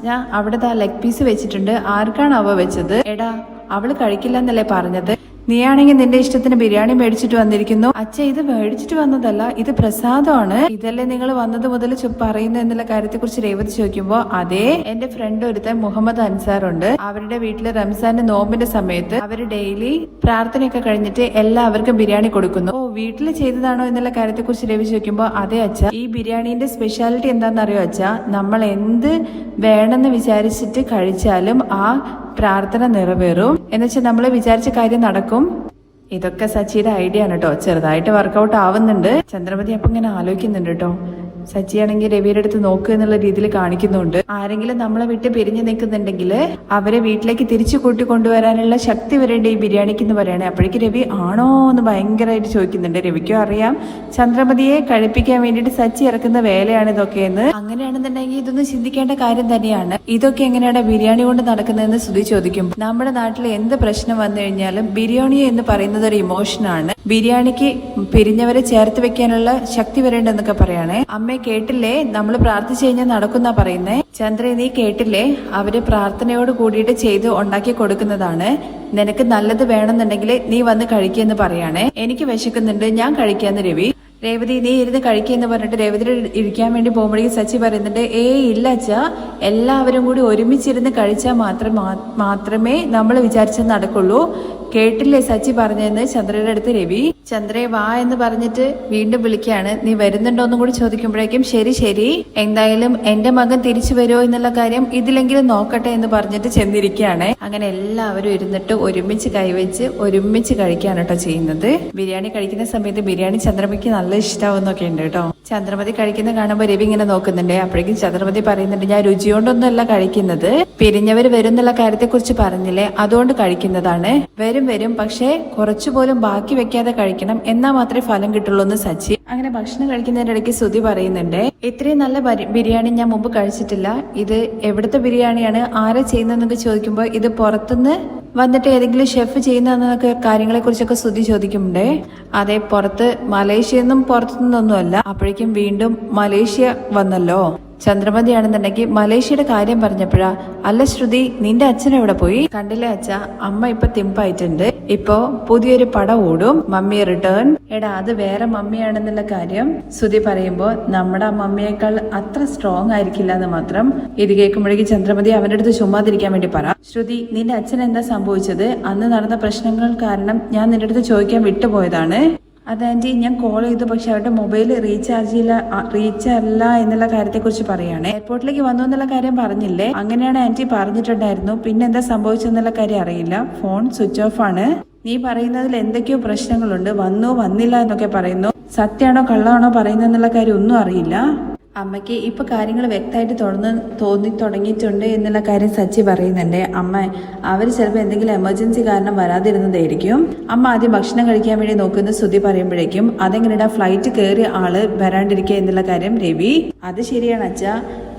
ഞാൻ അവിടുത്തെ ആ ലെഗ് പീസ് വെച്ചിട്ടുണ്ട്. ആർക്കാണ് അവ വെച്ചത്? എടാ അവള് കഴിക്കില്ല എന്നല്ലേ പറഞ്ഞത്, നീയാണെങ്കിൽ നിന്റെ ഇഷ്ടത്തിന് ബിരിയാണി മേടിച്ചിട്ട് വന്നിരിക്കുന്നു. അച്ഛ ഇത് മേടിച്ചിട്ട് വന്നതല്ല, ഇത് പ്രസാദമാണ്, ഇതല്ലേ നിങ്ങൾ വന്നത് മുതൽ പറയുന്നു എന്നുള്ള കാര്യത്തെ കുറിച്ച് രേവതി ചോദിക്കുമ്പോ അതേ, എന്റെ ഫ്രണ്ട് ഒരുത്തൻ മുഹമ്മദ് അൻസാറുണ്ട്, അവരുടെ വീട്ടില് റംസാന്റെ നോമ്പിന്റെ സമയത്ത് അവര് ഡെയിലി പ്രാർത്ഥനയൊക്കെ കഴിഞ്ഞിട്ട് എല്ലാവർക്കും ബിരിയാണി കൊടുക്കുന്നു. വീട്ടിൽ ചെയ്തതാണോ എന്നുള്ള കാര്യത്തെ കുറിച്ച് രവി ചോദിക്കുമ്പോ അതേ അച്ഛ, ഈ ബിരിയാണിന്റെ സ്പെഷ്യാലിറ്റി എന്താണെന്നറിയോ അച്ഛ, നമ്മൾ എന്ത് വേണമെന്ന് വിചാരിച്ചിട്ട് കഴിച്ചാലും ആ പ്രാർത്ഥന നിറവേറും, എന്നുവെച്ചാൽ നമ്മൾ വിചാരിച്ച കാര്യം നടക്കും. ഇതൊക്കെ സച്ചിയുടെ ഐഡിയ ആണ് കേട്ടോ, ചെറുതായിട്ട് വർക്കൗട്ട് ആവുന്നുണ്ട്. ചന്ദ്രമതി അപ്പൊ ഇങ്ങനെ ആലോചിക്കുന്നുണ്ട് കേട്ടോ. സച്ചിയാണെങ്കിൽ രവിയുടെ അടുത്ത് നോക്കുക എന്നുള്ള രീതിയിൽ കാണിക്കുന്നുണ്ട്. ആരെങ്കിലും നമ്മളെ വിട്ട് പിരിഞ്ഞു നിൽക്കുന്നുണ്ടെങ്കിൽ അവരെ വീട്ടിലേക്ക് തിരിച്ചു കൂട്ടിക്കൊണ്ടുവരാനുള്ള ശക്തി വരേണ്ട ഈ ബിരിയാണിക്ക് എന്ന് പറയണേ. അപ്പോഴേക്ക് രവി ആണോ എന്ന് ഭയങ്കരമായിട്ട് ചോദിക്കുന്നുണ്ട്. രവിക്കും അറിയാം ചന്ദ്രമതിയെ കഴിപ്പിക്കാൻ വേണ്ടിയിട്ട് സച്ചി ഇറക്കുന്ന വേലയാണ് ഇതൊക്കെയെന്ന്. അങ്ങനെയാണെന്നുണ്ടെങ്കിൽ ഇതൊന്നും ചിന്തിക്കേണ്ട കാര്യം തന്നെയാണ്. ഇതൊക്കെ എങ്ങനെയാണ് ബിരിയാണി കൊണ്ട് നടക്കുന്നതെന്ന് ശ്രുതി ചോദിക്കും. നമ്മുടെ നാട്ടിൽ എന്ത് പ്രശ്നം വന്നു കഴിഞ്ഞാലും ബിരിയാണി എന്ന് പറയുന്നത് ഒരു ഇമോഷനാണ്. ബിരിയാണിക്ക് പിരിഞ്ഞവരെ ചേർത്ത് വെക്കാനുള്ള ശക്തി വരേണ്ടെന്നൊക്കെ പറയണേ. അമ്മ കേട്ടില്ലേ, നമ്മൾ പ്രാർത്ഥിച്ചു കഴിഞ്ഞാൽ നടക്കുന്ന പറയുന്നേ. ചന്ദ്ര നീ കേട്ടില്ലേ, അവര് പ്രാർത്ഥനയോട് കൂടിയിട്ട് ചെയ്ത് ഉണ്ടാക്കി കൊടുക്കുന്നതാണ്. നിനക്ക് നല്ലത് വേണമെന്നുണ്ടെങ്കിൽ നീ വന്ന് കഴിക്കുമെന്ന് പറയാണേ. എനിക്ക് വിശക്കുന്നുണ്ട്, ഞാൻ കഴിക്കാന്ന് രവി. രേവതി നീ ഇരുന്ന് കഴിക്കുമെന്ന് പറഞ്ഞിട്ട് രേവതി ഇരിക്കാൻ വേണ്ടി പോകുമ്പോഴേക്കും സച്ചി പറയുന്നുണ്ട് ഇല്ല അച്ഛാ, എല്ലാവരും കൂടി ഒരുമിച്ചിരുന്ന് കഴിച്ചാൽ മാത്രമേ നമ്മൾ വിചാരിച്ചത് നടക്കുള്ളൂ. കേട്ടില്ലേ സച്ചി പറഞ്ഞതെന്ന് ചന്ദ്രയുടെ അടുത്ത് രവി. ചന്ദ്രയെ വാ എന്ന് പറഞ്ഞിട്ട് വീണ്ടും വിളിക്കുകയാണ്. നീ വരുന്നുണ്ടോന്നും കൂടി ചോദിക്കുമ്പോഴേക്കും ശരി, എന്തായാലും എന്റെ മകൻ തിരിച്ചു വരുമോ എന്നുള്ള കാര്യം ഇതിലെങ്കിലും നോക്കട്ടെ എന്ന് പറഞ്ഞിട്ട് ചെന്നിരിക്കുകയാണ്. അങ്ങനെ എല്ലാവരും ഇരുന്നിട്ട് ഒരുമിച്ച് കൈവച്ച് ഒരുമിച്ച് കഴിക്കുകയാണ് കേട്ടോ ചെയ്യുന്നത്. ബിരിയാണി കഴിക്കുന്ന സമയത്ത് ബിരിയാണി ചന്ദ്രമതിക്ക് നല്ല ഇഷ്ടാവുന്നൊക്കെ ഉണ്ട് കേട്ടോ. ചന്ദ്രമതി കഴിക്കുന്ന കാണുമ്പോൾ രവി ഇങ്ങനെ നോക്കുന്നുണ്ട്. അപ്പോഴേക്കും ചന്ദ്രമതി പറയുന്നുണ്ട് ഞാൻ രുചിയോണ്ടൊന്നുമല്ല കഴിക്കുന്നത്, പിരിഞ്ഞവർ വരും എന്നുള്ള കാര്യത്തെ കുറിച്ച് പറഞ്ഞില്ലേ, അതുകൊണ്ട് കഴിക്കുന്നതാണ്. വരും, പക്ഷെ കുറച്ചുപോലും ബാക്കി വെക്കാതെ കഴിക്കണം, എന്നാൽ മാത്രമേ ഫലം കിട്ടുള്ളൂ എന്ന് സച്ചി. അങ്ങനെ ഭക്ഷണം കഴിക്കുന്നതിന്റെ ഇടയ്ക്ക് ശ്രുതി പറയുന്നുണ്ട് ഇത്രയും നല്ല ബിരിയാണി ഞാൻ മുമ്പ് കഴിച്ചിട്ടില്ല, ഇത് എവിടുത്തെ ബിരിയാണിയാണ്, ആരാ ചെയ്യുന്നതെന്നൊക്കെ ചോദിക്കുമ്പോൾ ഇത് പുറത്തുനിന്ന് വന്നിട്ട് ഏതെങ്കിലും ഷെഫ് ചെയ്യുന്നതെന്നൊക്കെ കാര്യങ്ങളെ കുറിച്ചൊക്കെ ശ്രുതി ചോദിക്കുന്നുണ്ട്. അതെ, പുറത്ത് മലേഷ്യന്നും പുറത്തുനിന്നൊന്നുമല്ല. അപ്പോഴേക്കും വീണ്ടും മലേഷ്യ വന്നല്ലോ. ചന്ദ്രമതി ആണെന്നുണ്ടെങ്കിൽ മലേഷ്യയുടെ കാര്യം പറഞ്ഞപ്പോഴാ അല്ല ശ്രുതി നിന്റെ അച്ഛൻ എവിടെ പോയി? കണ്ടില്ലേ അച്ഛ, അമ്മ ഇപ്പൊ തിമ്പായിട്ടുണ്ട്, ഇപ്പോ പുതിയൊരു പടം ഓടും, മമ്മി റിട്ടേൺ. എടാ അത് വേറെ മമ്മിയാണെന്നുള്ള കാര്യം ശ്രുതി പറയുമ്പോ നമ്മുടെ മമ്മിയേക്കാൾ അത്ര സ്ട്രോങ് ആയിരിക്കില്ല എന്ന് മാത്രം. ഇത് കേൾക്കുമ്പോഴേക്കും ചന്ദ്രമതി അവന്റെ അടുത്ത് ചുമ്മാതിരിക്കാൻ വേണ്ടി പറ. ശ്രുതി നിന്റെ അച്ഛൻ എന്താ സംഭവിച്ചത്? അന്ന് നടന്ന പ്രശ്നങ്ങൾ കാരണം ഞാൻ നിന്റെ അടുത്ത് ചോദിക്കാൻ വിട്ടുപോയതാണ്. അതാൻറ്റി ഞാൻ കോൾ ചെയ്തു, പക്ഷെ അവരുടെ മൊബൈൽ റീചാർജ് അല്ല എന്നുള്ള കാര്യത്തെ കുറിച്ച് പറയാണ്. എയർപോർട്ടിലേക്ക് വന്നു എന്നുള്ള കാര്യം പറഞ്ഞില്ലേ? അങ്ങനെയാണ് ആന്റി പറഞ്ഞിട്ടുണ്ടായിരുന്നു. പിന്നെ എന്താ സംഭവിച്ചെന്നുള്ള കാര്യം അറിയില്ല, ഫോൺ സ്വിച്ച് ഓഫ് ആണ്. നീ പറയുന്നതിൽ എന്തൊക്കെയോ പ്രശ്നങ്ങളുണ്ട്, വന്നില്ല എന്നൊക്കെ പറയുന്നു. സത്യമാണോ കള്ളാണോ പറയുന്നതെന്നുള്ള കാര്യം ഒന്നും അറിയില്ല. അമ്മയ്ക്ക് ഇപ്പൊ കാര്യങ്ങൾ വ്യക്തമായിട്ട് തോന്നി തുടങ്ങിയിട്ടുണ്ട് എന്നുള്ള കാര്യം സച്ചി പറയുന്നുണ്ട്. അമ്മ അവർ ചിലപ്പോൾ എന്തെങ്കിലും എമർജൻസി കാരണം വരാതിരുന്നതായിരിക്കും. അമ്മ ആദ്യം ഭക്ഷണം കഴിക്കാൻ വേണ്ടി നോക്കുന്ന ശ്രുതി പറയുമ്പോഴേക്കും അതെങ്ങനെയാ ഫ്ലൈറ്റ് കയറിയ ആള് വരാണ്ടിരിക്കുക എന്നുള്ള കാര്യം രവി. അത് ശരിയാണ് അച്ഛാ,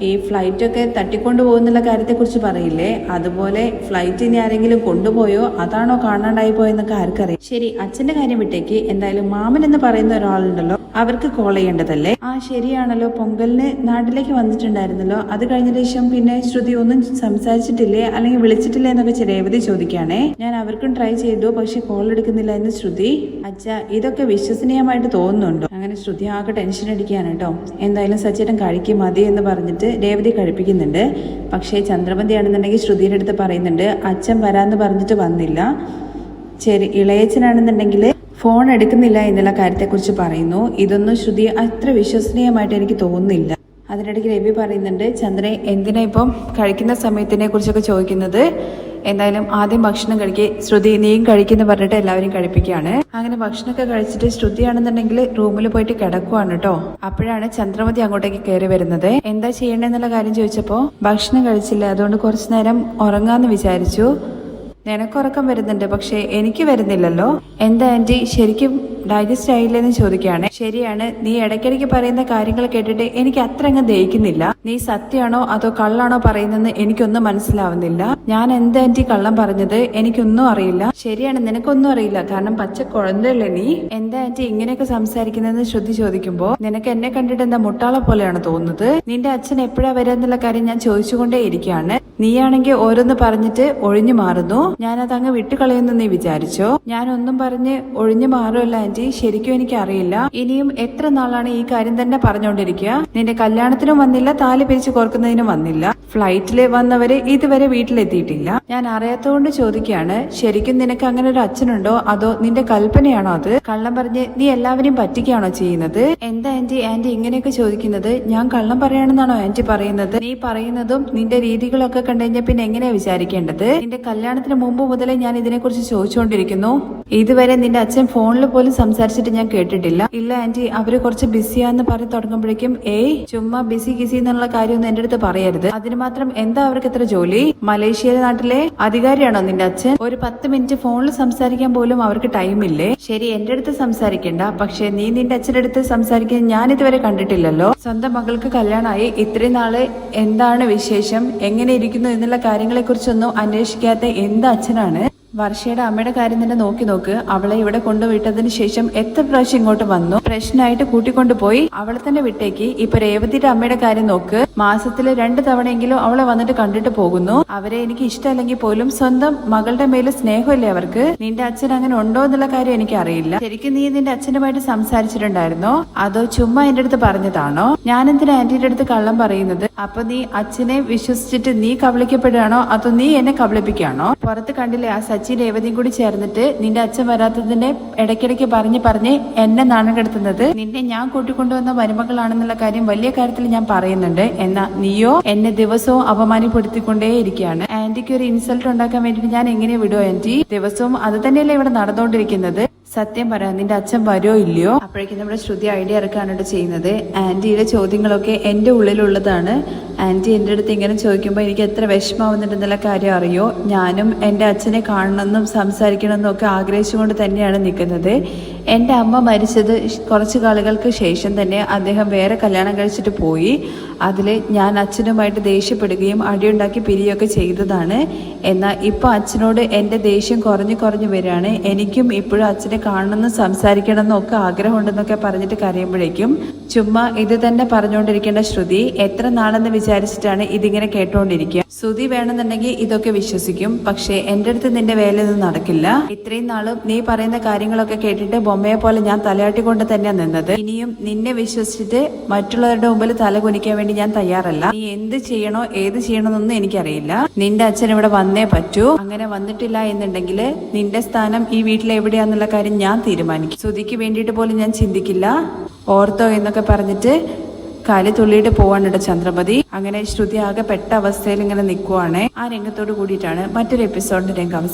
ഈ ഫ്ലൈറ്റൊക്കെ തട്ടിക്കൊണ്ടു പോകുന്നുള്ള കാര്യത്തെ കുറിച്ച് പറയില്ലേ, അതുപോലെ ഫ്ലൈറ്റ് ഇനി ആരെങ്കിലും കൊണ്ടുപോയോ അതാണോ കാണാണ്ടായി പോയെന്നൊക്കെ ആർക്കറിയാം. ശരി, അച്ഛന്റെ കാര്യം വിട്ടേക്ക്. എന്തായാലും മാമൻ എന്ന് പറയുന്ന ഒരാളുണ്ടല്ലോ, അവർക്ക് കോൾ ചെയ്യേണ്ടതല്ലേ? ശരിയാണല്ലോ, പൊങ്കലിന് നാട്ടിലേക്ക് വന്നിട്ടുണ്ടായിരുന്നല്ലോ, അത് കഴിഞ്ഞ ശേഷം പിന്നെ ശ്രുതി ഒന്നും സംസാരിച്ചിട്ടില്ലേ അല്ലെങ്കിൽ വിളിച്ചിട്ടില്ലേ എന്നൊക്കെ രേവതി ചോദിക്കുകയാണേ. ഞാൻ അവർക്കും ട്രൈ ചെയ്തു, പക്ഷെ കോൾ എടുക്കുന്നില്ല എന്ന് ശ്രുതി. അച്ഛാ ഇതൊക്കെ വിശ്വസനീയമായിട്ട് തോന്നുന്നുണ്ടോ? അങ്ങനെ ശ്രുതി ആകെ ടെൻഷൻ അടിക്കുകയാണ് കേട്ടോ. എന്തായാലും സച്ചേട്ടൻ കഴിക്കും മതി എന്ന് പറഞ്ഞിട്ട് രേവതി കഴിപ്പിക്കുന്നുണ്ട്. പക്ഷേ ചന്ദ്രമതി ആണെന്നുണ്ടെങ്കിൽ ശ്രുതിയുടെ അടുത്ത് പറയുന്നുണ്ട് അച്ഛൻ വരാന്ന് പറഞ്ഞിട്ട് വന്നില്ല. ശരി, ഇളയച്ചനാണെന്നുണ്ടെങ്കിൽ ഫോൺ എടുക്കുന്നില്ല എന്നുള്ള കാര്യത്തെക്കുറിച്ച് പറയുന്നു. ഇതൊന്നും ശ്രുതി അത്ര വിശ്വസനീയമായിട്ട് എനിക്ക് തോന്നുന്നില്ല. അതിനിടയ്ക്ക് രവി പറയുന്നുണ്ട്, ചന്ദ്രൻ എന്തിനാ ഇപ്പം കഴിക്കുന്ന സമയത്തിനെ കുറിച്ചൊക്കെ ചോദിക്കുന്നത്, എന്തായാലും ആദ്യം ഭക്ഷണം കഴിക്കുക, ശ്രുതി നീയും കഴിക്കുന്ന പറഞ്ഞിട്ട് എല്ലാവരും കഴിപ്പിക്കുകയാണ്. അങ്ങനെ ഭക്ഷണമൊക്കെ കഴിച്ചിട്ട് ശ്രുതിയാണെന്നുണ്ടെങ്കിൽ റൂമിൽ പോയിട്ട് കിടക്കുവാണ് കേട്ടോ. അപ്പോഴാണ് ചന്ദ്രമതി അങ്ങോട്ടേക്ക് കയറി വരുന്നത്. എന്താ ചെയ്യണമെന്നുള്ള കാര്യം ചോദിച്ചപ്പോൾ ഭക്ഷണം കഴിച്ചില്ല, അതുകൊണ്ട് കുറച്ചു നേരം ഉറങ്ങാന്ന് വിചാരിച്ചു. നിനക്കുറക്കം വരുന്നുണ്ട്, പക്ഷെ എനിക്ക് വരുന്നില്ലല്ലോ. എന്താ ആന്റി ശരിക്കും ഡൈജസ്റ്റ് ആയില്ലെന്ന് ചോദിക്കുകയാണ്. ശരിയാണ്, നീ ഇടയ്ക്കിടയ്ക്ക് പറയുന്ന കാര്യങ്ങൾ കേട്ടിട്ട് എനിക്ക് അത്ര അങ്ങ് ദഹിക്കുന്നില്ല. നീ സത്യമാണോ അതോ കള്ളാണോ പറയുന്നതെന്ന് എനിക്കൊന്നും മനസ്സിലാവുന്നില്ല. ഞാൻ എന്താ ആന്റി കള്ളം പറഞ്ഞത്? എനിക്കൊന്നും അറിയില്ല. ശരിയാണ്, നിനക്കൊന്നും അറിയില്ല, കാരണം പച്ച കുഴന്തല്ലേ നീ. എന്താ ആന്റി ഇങ്ങനെയൊക്കെ സംസാരിക്കുന്നതെന്ന് ശ്രുതി ചോദിക്കുമ്പോ നിനക്ക് എന്നെ കണ്ടിട്ട് എന്താ മുട്ടാളെ പോലെയാണ് തോന്നുന്നത്? നിന്റെ അച്ഛൻ എപ്പോഴാ വരാന്നുള്ള കാര്യം ഞാൻ ചോദിച്ചുകൊണ്ടേ ഇരിക്കുകയാണ്. നീയാണെങ്കിൽ ഓരോന്ന് പറഞ്ഞിട്ട് ഒഴിഞ്ഞു മാറുന്നു. ഞാനത് അങ്ങ് വിട്ടുകളയുന്നു നീ വിചാരിച്ചോ? ഞാനൊന്നും പറഞ്ഞ് ഒഴിഞ്ഞു മാറുമല്ല ആന്റി, ശരിക്കും എനിക്ക് അറിയില്ല. ഇനിയും എത്ര നാളാണ് ഈ കാര്യം തന്നെ പറഞ്ഞുകൊണ്ടിരിക്കുക? നിന്റെ കല്യാണത്തിനും വന്നില്ല, താലി പിരിച്ചു കോർക്കുന്നതിനും വന്നില്ല, ഫ്ലൈറ്റില് വന്നവര് ഇതുവരെ വീട്ടിലെത്തിയിട്ടില്ല. ഞാൻ അറിയാത്തതുകൊണ്ട് ചോദിക്കുകയാണ്, ശരിക്കും നിനക്ക് അങ്ങനെ ഒരു അച്ഛനുണ്ടോ അതോ നിന്റെ കൽപ്പനയാണോ അത്? കള്ളം പറഞ്ഞ് നീ എല്ലാവരെയും പറ്റിക്കുകയാണോ ചെയ്യുന്നത്? എന്താ ആന്റി ഇങ്ങനെയൊക്കെ ചോദിക്കുന്നത്? ഞാൻ കള്ളം പറയാണെന്നാണോ ആന്റി പറയുന്നത്? നീ പറയുന്നതും നിന്റെ രീതികളൊക്കെ കണ്ടുകഴിഞ്ഞാൽ പിന്നെ എങ്ങനെയാ വിചാരിക്കേണ്ടത്? നിന്റെ കല്യാണത്തിന് മുമ്പ് മുതലേ ഞാൻ ഇതിനെക്കുറിച്ച് ചോദിച്ചുകൊണ്ടിരിക്കുന്നു. ഇതുവരെ നിന്റെ അച്ഛൻ ഫോണിൽ പോലും സംസാരിച്ചിട്ട് ഞാൻ കേട്ടിട്ടില്ല. ഇല്ല ആന്റി, അവര് കുറച്ച് ബിസിയാന്ന് പറഞ്ഞ് തുടങ്ങുമ്പോഴേക്കും ചുമ്മാ ബിസി കിസി എന്നുള്ള കാര്യമൊന്നും എന്റെ അടുത്ത് പറയരുത്. അതിന് മാത്രം എന്താ അവർക്ക് എത്ര ജോലി? മലേഷ്യയിലെ നാട്ടിലെ അധികാരിയാണോ നിന്റെ അച്ഛൻ? ഒരു 10 മിനിറ്റ് ഫോണിൽ സംസാരിക്കാൻ പോലും അവർക്ക് ടൈമില്ലേ? ശരി, എന്റെ അടുത്ത് സംസാരിക്കണ്ട, പക്ഷെ നീ നിന്റെ അച്ഛൻ്റെ അടുത്ത് സംസാരിക്കാൻ ഞാൻ ഇതുവരെ കണ്ടിട്ടില്ലല്ലോ. സ്വന്തം മകൾക്ക് കല്യാണമായി ഇത്രയും നാള് എന്താണ് വിശേഷം, എങ്ങനെ ഇരിക്കുന്നു എന്നുള്ള കാര്യങ്ങളെ കുറിച്ചൊന്നും അന്വേഷിക്കാത്ത എന്ത് അച്ഛനാണ്? വർഷയുടെ അമ്മയുടെ കാര്യം തന്നെ നോക്ക്. അവളെ ഇവിടെ കൊണ്ടുവിട്ടതിന് ശേഷം എത്ര പ്രാവശ്യം ഇങ്ങോട്ട് വന്നു, പ്രശ്നമായിട്ട് കൂട്ടിക്കൊണ്ടുപോയി അവളെ തന്നെ വിട്ടേക്ക്. ഇപ്പൊ രേവതിയുടെ അമ്മയുടെ കാര്യം നോക്ക്, മാസത്തില് 2 തവണയെങ്കിലും അവളെ വന്നിട്ട് കണ്ടിട്ട് പോകുന്നു. അവരെ എനിക്ക് ഇഷ്ടമല്ലെങ്കിൽ പോലും സ്വന്തം മകളുടെ മേലെ സ്നേഹമില്ലേ അവർക്ക്? നിന്റെ അച്ഛൻ അങ്ങനെ ഉണ്ടോ എന്നുള്ള കാര്യം എനിക്ക് അറിയില്ല. ശരിക്കും നീ നിന്റെ അച്ഛനുമായിട്ട് സംസാരിച്ചിട്ടുണ്ടായിരുന്നോ അതോ ചുമ്മാ എന്റെ അടുത്ത് പറഞ്ഞതാണോ? ഞാൻ എന്തിനാ ആന്റിയുടെ അടുത്ത് കള്ളം പറയുന്നത്? അപ്പൊ നീ അച്ഛനെ വിശ്വസിച്ചിട്ട് നീ കബളിക്കപ്പെടുകയാണോ അതോ നീ എന്നെ കബളിപ്പിക്കുകയാണോ? പുറത്ത് കണ്ടില്ലേ ആ സച്ചി രേവതിയും കൂടി ചേർന്നിട്ട് നിന്റെ അച്ഛൻ വരാത്തതിന്റെ ഇടയ്ക്കിടയ്ക്ക് പറഞ്ഞ് എന്നെ നാണം കെടുത്തുന്നത്? നിന്നെ ഞാൻ കൂട്ടിക്കൊണ്ടുവന്ന മരുമകളാണെന്നുള്ള കാര്യം വലിയ കാര്യത്തിൽ ഞാൻ പറയുന്നുണ്ട്. എന്നാ നീയോ എന്നെ ദിവസവും അപമാനപ്പെടുത്തിക്കൊണ്ടേയിരിക്കുകയാണ്. ആന്റിക്ക് ഒരു ഇൻസൾട്ട് ഉണ്ടാക്കാൻ വേണ്ടിട്ട് ഞാൻ എങ്ങനെ വിടുവോ ആന്റി? ദിവസവും അത് തന്നെയല്ലേ ഇവിടെ നടന്നുകൊണ്ടിരിക്കുന്നത്. സത്യം പറയാം, നിന്റെ അച്ഛൻ വരുമോ ഇല്ലയോ? അപ്പോഴേക്കും നമ്മുടെ ശ്രുതി ഐഡിയ ഇറക്കാനായിട്ട് ചെയ്യുന്നത്. ആന്റിയുടെ ചോദ്യങ്ങളൊക്കെ എന്റെ ഉള്ളിലുള്ളതാണ്. ആന്റി എന്റെ അടുത്ത് ഇങ്ങനെ ചോദിക്കുമ്പോൾ എനിക്ക് എത്ര വിഷമാവുന്നുണ്ടെന്നുള്ള കാര്യം അറിയോ? ഞാനും എന്റെ അച്ഛനെ കാണണമെന്നും സംസാരിക്കണമെന്നും ഒക്കെ ആഗ്രഹിച്ചുകൊണ്ട് തന്നെയാണ് നിൽക്കുന്നത്. എൻ്റെ അമ്മ മരിച്ചത് കുറച്ച് കാലങ്ങൾക്ക് ശേഷം തന്നെ അദ്ദേഹം വേറെ കല്യാണം കഴിച്ചിട്ട് പോയി. അതിൽ ഞാൻ അച്ഛനുമായിട്ട് ദേഷ്യപ്പെടുകയും അടിയുണ്ടാക്കി പിരിയുകയൊക്കെ ചെയ്തതാണ്. എന്നാൽ ഇപ്പോൾ അച്ഛനോട് എൻ്റെ ദേഷ്യം കുറഞ്ഞു വരികയാണ്. എനിക്കും ഇപ്പോഴും അച്ഛനെ കാണണമെന്നും സംസാരിക്കണമെന്നും ഒക്കെ ആഗ്രഹമുണ്ടെന്നൊക്കെ പറഞ്ഞിട്ട് കരയുമ്പോഴേക്കും ചുമ്മാ ഇത് തന്നെ പറഞ്ഞുകൊണ്ടിരിക്കേണ്ട ശ്രുതി എത്ര നാളെന്ന് വിചാരിച്ചിട്ടാണ് ഇതിങ്ങനെ കേട്ടോണ്ടിരിക്കുക. ശ്രുതി വേണമെന്നുണ്ടെങ്കിൽ ഇതൊക്കെ വിശ്വസിക്കും, പക്ഷേ എൻ്റെ അടുത്ത് നിന്റെ വേലയൊന്നും നടക്കില്ല. ഇത്രയും നാളും നീ പറയുന്ന കാര്യങ്ങളൊക്കെ കേട്ടിട്ട് ബൊമ്മയെ പോലെ ഞാൻ തലയാട്ടിക്കൊണ്ട് തന്നെയാണ് നിന്നത്. ഇനിയും നിന്നെ വിശ്വസിച്ചിട്ട് മറ്റുള്ളവരുടെ മുമ്പിൽ തല കുനിക്കാൻ വേണ്ടി ഞാൻ തയ്യാറല്ല. നീ എന്ത് ചെയ്യണോ ഏത് ചെയ്യണമെന്നൊന്നും എനിക്കറിയില്ല. നിന്റെ അച്ഛൻ ഇവിടെ വന്നേ പറ്റൂ. അങ്ങനെ വന്നിട്ടില്ല എന്നുണ്ടെങ്കിൽ നിന്റെ സ്ഥാനം ഈ വീട്ടിൽ എവിടെയാന്നുള്ള കാര്യം ഞാൻ തീരുമാനിക്കും. ശ്രുതിക്ക് വേണ്ടിയിട്ട് പോലും ഞാൻ ചിന്തിക്കില്ല, ഓർത്തോ എന്നൊക്കെ പറഞ്ഞിട്ട് കാലി തുള്ളിയിട്ട് പോവാണ് ചന്ദ്രമതി. അങ്ങനെ ശ്രുതി ആകെ പെട്ട അവസ്ഥയിൽ ഇങ്ങനെ നിൽക്കുവാണ്. ആ രംഗത്തോട് കൂടിയിട്ടാണ് മറ്റൊരു എപ്പിസോഡിന്റെ രംഗം